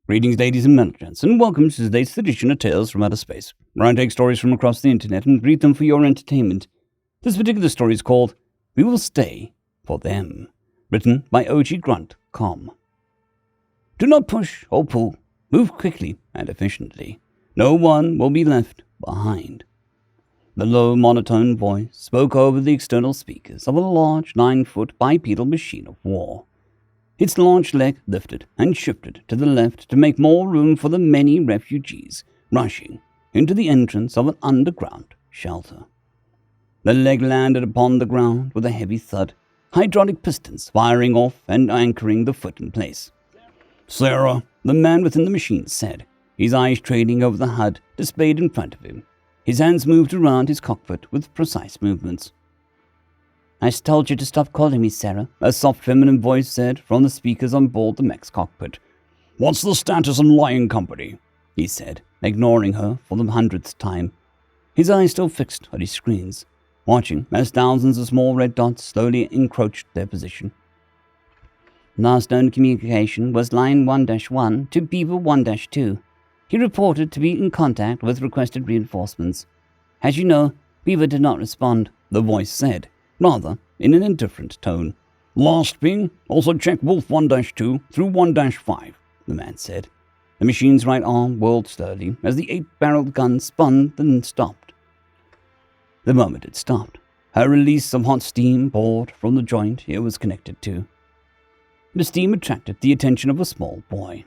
Greetings, ladies and gents, and welcome to today's edition of Tales from Outer Space, where I take stories from across the internet and read them for your entertainment. This particular story is called We Will Stay for Them, written by OG Grunt, Com. Do not push or pull. Move quickly and efficiently. No one will be left behind. The low, monotone voice spoke over the external speakers of a large 9-foot bipedal machine of war. Its large leg lifted and shifted to the left to make more room for the many refugees rushing into the entrance of an underground shelter. The leg landed upon the ground with a heavy thud, hydraulic pistons firing off and anchoring the foot in place. "Sarah," the man within the machine said, his eyes trailing over the HUD displayed in front of him. His hands moved around his cockpit with precise movements. "I told you to stop calling me Sarah," a soft feminine voice said from the speakers on board the Mechs cockpit. "What's the status on Lion Company?" he said, ignoring her for the 100th time. His eyes still fixed at his screens, watching as thousands of small red dots slowly encroached their position. Last known communication was Line 1-1 to Beaver 1-2. He reported to be in contact with requested reinforcements. "As you know, Beaver did not respond," the voice said, rather in an indifferent tone. "Last ping, also check Wolf 1-2 through 1-5, the man said. The machine's right arm whirled slowly as the 8-barreled gun spun, then stopped. The moment it stopped, a release of hot steam poured from the joint it was connected to. The steam attracted the attention of a small boy.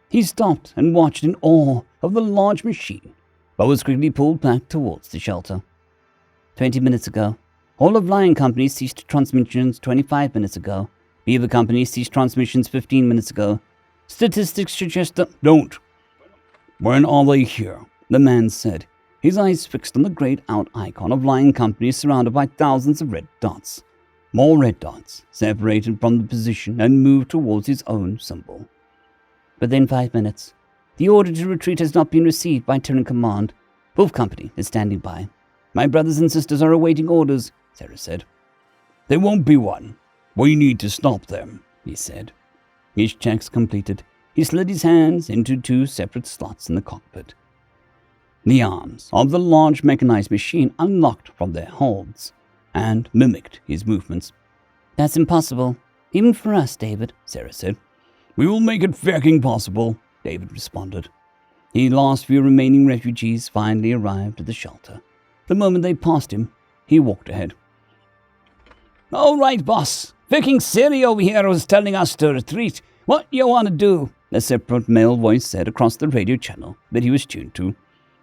He stopped and watched in awe of the large machine, but was quickly pulled back towards the shelter. 20 minutes ago. All of Lion Company ceased transmissions 25 minutes ago. Beaver Company ceased transmissions 15 minutes ago. Statistics suggest that— "Don't. When are they here?" the man said, his eyes fixed on the grayed-out icon of Lion Company surrounded by thousands of red dots. More red dots separated from the position and moved towards his own symbol. "Within 5 minutes. The order to retreat has not been received by Terran Command. Wolf Company is standing by. My brothers and sisters are awaiting orders," Sarah said. "There won't be one. We need to stop them," he said. His checks completed, he slid his hands into 2 separate slots in the cockpit. The arms of the large mechanized machine unlocked from their holds and mimicked his movements. "That's impossible, even for us, David," Sarah said. "We will make it fucking possible," David responded. The last few remaining refugees finally arrived at the shelter. The moment they passed him, he walked ahead. "All right, boss. Fucking Siri over here was telling us to retreat. What you want to do?" a separate male voice said across the radio channel that he was tuned to.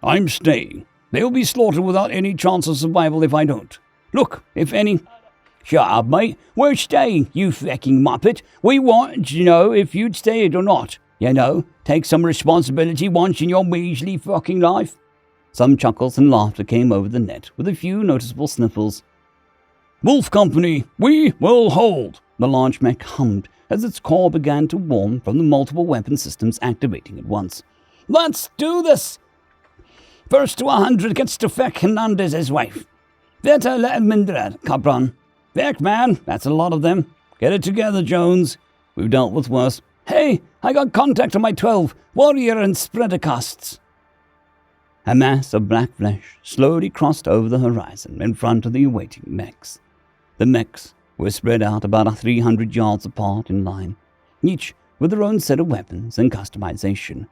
"I'm staying. They'll be slaughtered without any chance of survival if I don't. Look, if any—" "Shut up, mate. We're staying, you fucking muppet. We wanted to know if you'd stayed or not. You know, take some responsibility once in your measly fucking life." Some chuckles and laughter came over the net, with a few noticeable sniffles. "Wolf Company, we will hold," the large mech hummed as its core began to warm from the multiple weapon systems activating at once. "Let's do this! First to 100 gets to Feck and his wife. Better let him in there, cabron. Feck, man, that's a lot of them. Get it together, Jones. We've dealt with worse. Hey, I got contact on my 12, Warrior and Spreader casts." A mass of black flesh slowly crossed over the horizon in front of the awaiting mechs. The mechs were spread out about 300 yards apart in line, each with their own set of weapons and customization,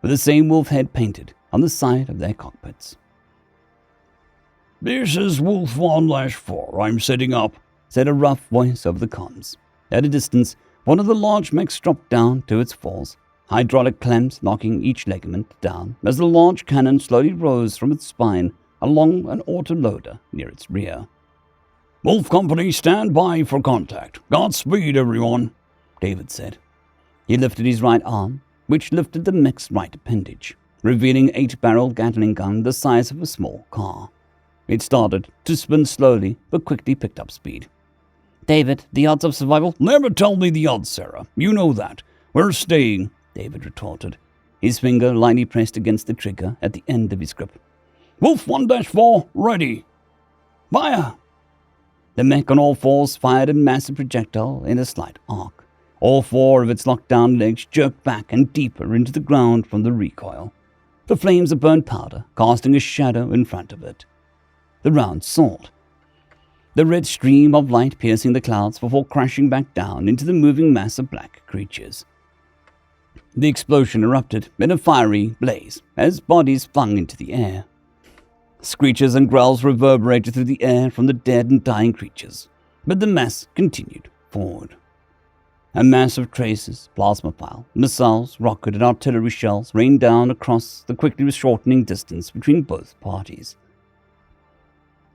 with the same wolf head painted on the side of their cockpits. "This is Wolf 1-4. I'm setting up," said a rough voice over the comms. At a distance, one of the large mechs dropped down to its fours, hydraulic clamps locking each ligament down as the large cannon slowly rose from its spine along an autoloader near its rear. "Wolf Company, stand by for contact. Godspeed, everyone," David said. He lifted his right arm, which lifted the mech's right appendage, revealing 8-barreled Gatling gun the size of a small car. It started to spin slowly, but quickly picked up speed. "David, the odds of survival—" "Never tell me the odds, Sarah. You know that. We're staying," David retorted, his finger lightly pressed against the trigger at the end of his grip. "Wolf 1-4, ready. Fire!" The mech on all fours fired a massive projectile in a slight arc, All 4 of its locked-down legs jerked back and deeper into the ground from the recoil, the flames of burnt powder casting a shadow in front of it. The round soared, the red stream of light piercing the clouds before crashing back down into the moving mass of black creatures. The explosion erupted in a fiery blaze as bodies flung into the air. Screeches and growls reverberated through the air from the dead and dying creatures, but the mass continued forward. A mass of traces, plasma pile, missiles, rocket and artillery shells rained down across the quickly shortening distance between both parties.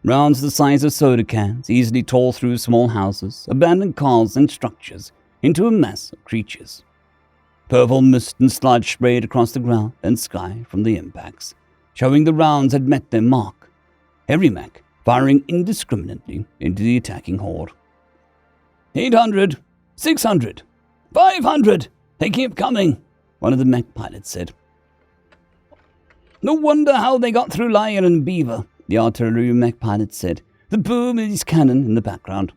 Rounds the size of soda cans easily tore through small houses, abandoned cars and structures into a mass of creatures. Purple mist and sludge sprayed across the ground and sky from the impacts, showing the rounds had met their mark, every mech firing indiscriminately into the attacking horde. 800! 600! 500! They keep coming, one of the mech pilots said. No wonder how they got through Lion and Beaver, the artillery mech pilot said, the boom of his cannon in the background.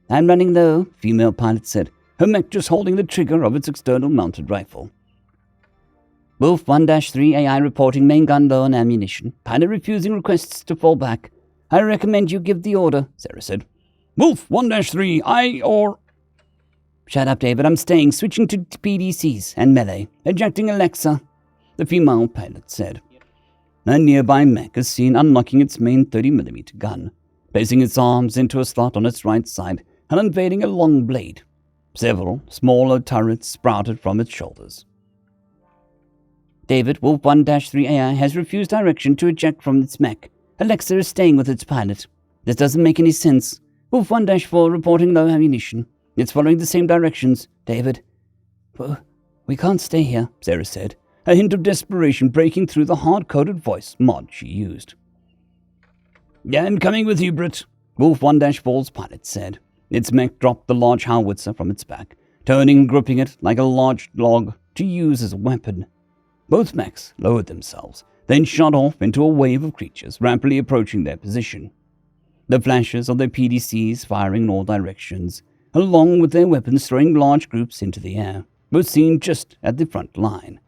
I'm running low, female pilot said, her mech just holding the trigger of its external mounted rifle. Wolf 1-3 AI reporting main gun low on ammunition. Pilot refusing requests to fall back. I recommend you give the order, Sarah said. Wolf 1-3, Shut up, David. I'm staying, switching to PDCs and melee. Ejecting Alexa, the female pilot said. A nearby mech is seen unlocking its main 30mm gun, placing its arms into a slot on its right side and unveiling a long blade. Several smaller turrets sprouted from its shoulders. David, Wolf 1-3 AI has refused direction to eject from its mech. Alexa is staying with its pilot. This doesn't make any sense. Wolf 1-4 reporting low ammunition. It's following the same directions, David. We can't stay here, Sarah said, a hint of desperation breaking through the hard-coded voice mod she used. Yeah, I'm coming with you, Britt, Wolf 1-4's pilot said. Its mech dropped the large howitzer from its back, turning and gripping it like a large log to use as a weapon. Both mechs lowered themselves, then shot off into a wave of creatures rapidly approaching their position. The flashes of their PDCs firing in all directions, along with their weapons throwing large groups into the air, were seen just at the front line,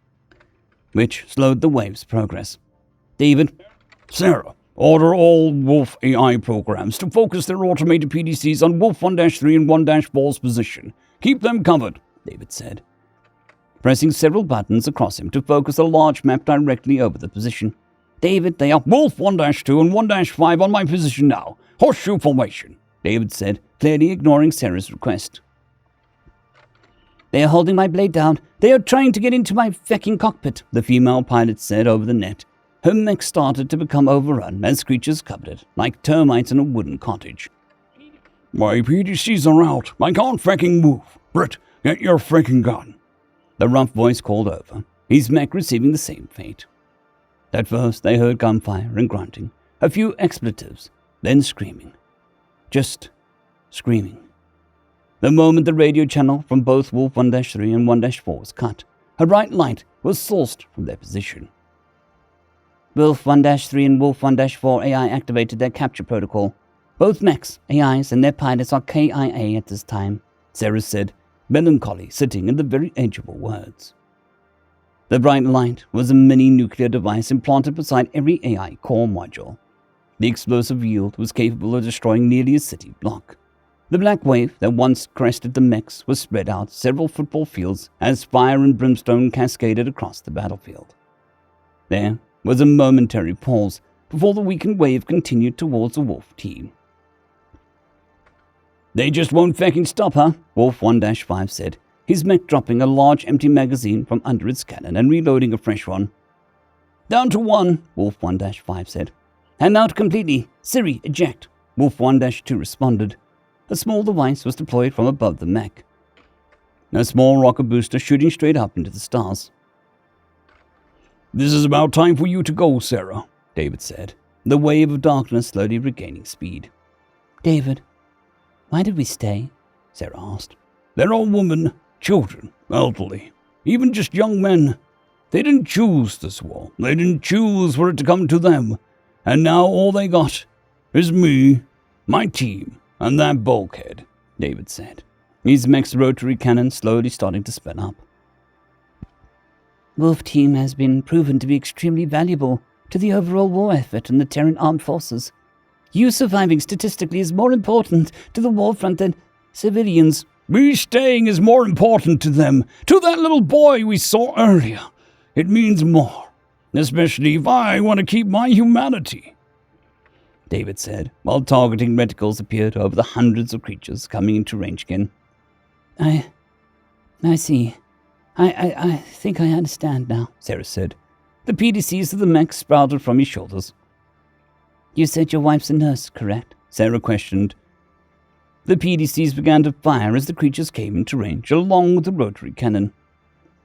which slowed the wave's progress. David, Sarah, order all Wolf AI programs to focus their automated PDCs on Wolf 1-3 and 1-4's position. Keep them covered, David said, pressing several buttons across him to focus a large map directly over the position. David, they are Wolf 1-2 and 1-5 on my position now. Horseshoe formation, David said, clearly ignoring Sarah's request. They are holding my blade down. They are trying to get into my fecking cockpit, the female pilot said over the net. Her mech started to become overrun as creatures covered it, like termites in a wooden cottage. My PDCs are out. I can't fecking move. Britt, get your freaking gun. The rough voice called over, his mech receiving the same fate. At first, they heard gunfire and grunting, a few expletives, then screaming. Just screaming. The moment the radio channel from both Wolf 1-3 and 1-4 was cut, a bright light was sourced from their position. Wolf 1-3 and Wolf 1-4 AI activated their capture protocol. Both mechs, AIs, and their pilots are KIA at this time, Sarah said, melancholy sitting at the very edge of her words. The bright light was a mini nuclear device implanted beside every AI core module. The explosive yield was capable of destroying nearly a city block. The black wave that once crested the mechs was spread out several football fields as fire and brimstone cascaded across the battlefield. There was a momentary pause before the weakened wave continued towards the Wolf team. They just won't fecking stop, huh? Wolf 1-5 said, his mech dropping a large empty magazine from under its cannon and reloading a fresh one. Down to 1, Wolf 1-5 said. I'm out completely. Siri, eject. Wolf 1-2 responded. A small device was deployed from above the mech. A small rocket booster shooting straight up into the stars. This is about time for you to go, Sarah, David said, the wave of darkness slowly regaining speed. David, why did we stay? Sarah asked. They're all women, children, elderly, even just young men. They didn't choose this war. They didn't choose for it to come to them. And now all they got is me, my team, and that bulkhead, David said. his Mech's rotary cannon slowly starting to spin up. Wolf Team has been proven to be extremely valuable to the overall war effort in the Terran armed forces. You surviving statistically is more important to the war front than civilians. Me staying is more important to them, to that little boy we saw earlier. It means more, especially if I want to keep my humanity, David said, while targeting reticles appeared over the hundreds of creatures coming into range again. I see. I think I understand now, Sarah said. The PDCs of the Mechs sprouted from his shoulders. You said your wife's a nurse, correct? Sarah questioned. The PDCs began to fire as the creatures came into range, along with the rotary cannon.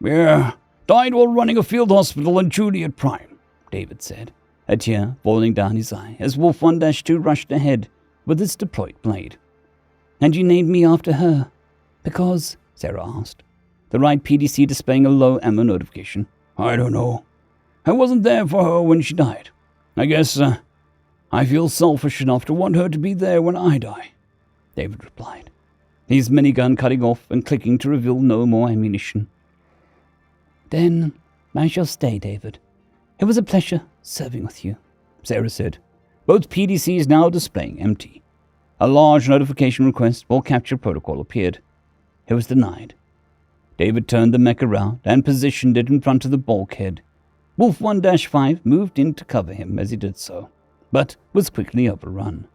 Yeah, died while running a field hospital in Juliet Prime, David said, a tear falling down his eye as Wolf 1-2 rushed ahead with its deployed blade. And you named me after her? Because, Sarah asked, the right PDC displaying a low ammo notification. I don't know. I wasn't there for her when she died. I guess I feel selfish enough to want her to be there when I die, David replied, his minigun cutting off and clicking to reveal no more ammunition. Then I shall stay, David. It was a pleasure serving with you, Sarah said, both PDCs now displaying empty. A large notification request for capture protocol appeared. It was denied. David turned the mech around and positioned it in front of the bulkhead. Wolf 1-5 moved in to cover him as he did so, but was quickly overrun.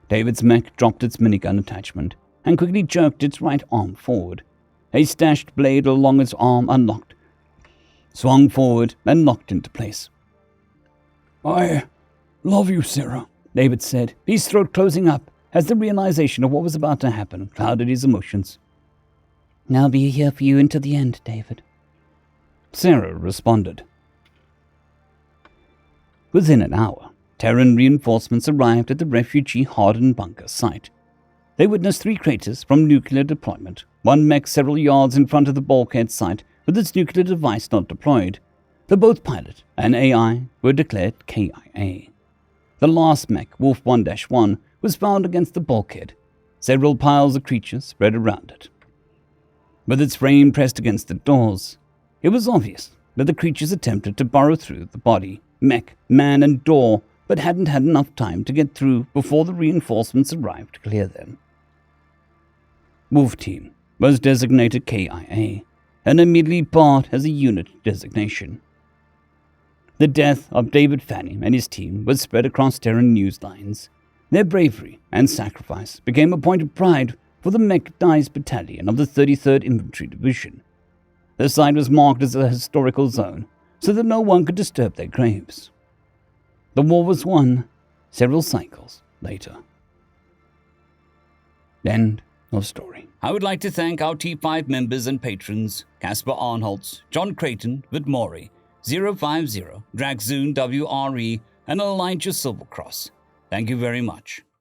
David's mech dropped its minigun attachment and quickly jerked its right arm forward. A stashed blade along its arm unlocked, swung forward and locked into place. I love you, Sarah, David said, his throat closing up as the realization of what was about to happen clouded his emotions. I'll be here for you until the end, David, Sarah responded. Within an hour, Terran reinforcements arrived at the refugee-hardened bunker site. They witnessed 3 craters from nuclear deployment, one mech several yards in front of the bulkhead site with its nuclear device not deployed. The both pilot and AI were declared KIA. The last mech, Wolf 1-1, was found against the bulkhead. Several piles of creatures spread around it. With its frame pressed against the doors, it was obvious that the creatures attempted to burrow through the body, mech, man, and door, but hadn't had enough time to get through before the reinforcements arrived to clear them. Wolf Team was designated KIA, and immediately barred as a unit designation. The death of David Fanning and his team was spread across Terran news lines. Their bravery and sacrifice became a point of pride for the Mechanized Battalion of the 33rd Infantry Division. The site was marked as a historical zone, so that no one could disturb their graves. The war was won several cycles later. End of story. I would like to thank our T5 members and patrons, Casper Arnholtz, John Creighton, Vidmori, 050, Dragzoon WRE, and Elijah Silvercross. Thank you very much.